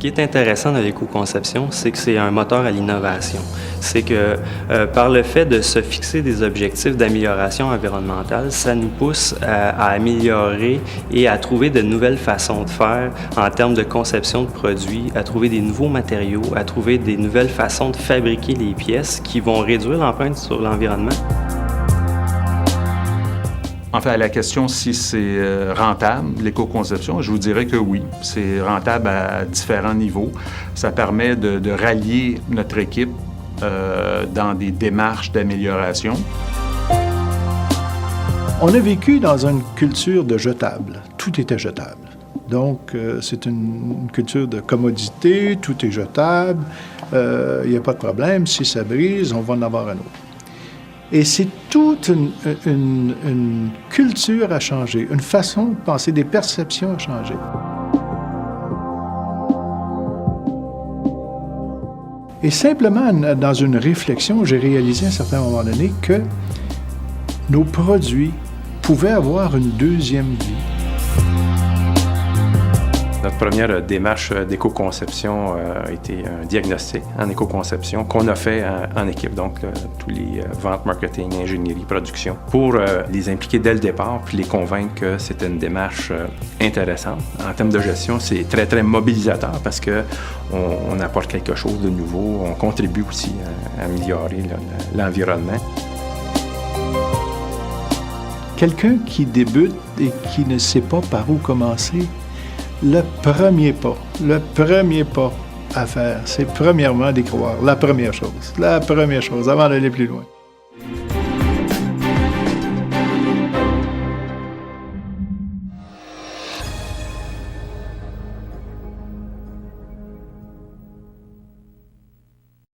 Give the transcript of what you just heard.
qui est intéressant dans l'éco-conception, c'est que c'est un moteur à l'innovation. C'est que par le fait de se fixer des objectifs d'amélioration environnementale, ça nous pousse à améliorer et à trouver de nouvelles façons de faire en termes de conception de produits, à trouver des nouveaux matériaux, à trouver des nouvelles façons de fabriquer les pièces qui vont réduire l'empreinte sur l'environnement. En fait, à la question si c'est rentable, l'éco-conception, je vous dirais que oui. C'est rentable à différents niveaux. Ça permet de rallier notre équipe dans des démarches d'amélioration. On a vécu dans une culture de jetable. Tout était jetable. Donc, c'est une culture de commodité, tout est jetable, il n'y a pas de problème. Si ça brise, on va en avoir un autre. Et c'est toute une culture à changer, une façon de penser, des perceptions à changer. Et simplement, dans une réflexion, j'ai réalisé à un certain moment donné que nos produits pouvaient avoir une deuxième vie. Notre première démarche d'éco-conception a été un diagnostic en éco-conception qu'on a fait en équipe, donc tous les ventes, marketing, ingénierie, production, pour les impliquer dès le départ puis les convaincre que c'était une démarche intéressante. En termes de gestion, c'est très, très mobilisateur parce qu'on apporte quelque chose de nouveau, on contribue aussi à améliorer l'environnement. Quelqu'un qui débute et qui ne sait pas par où commencer, le premier pas à faire, c'est premièrement d'y croire. La première chose, avant d'aller plus loin.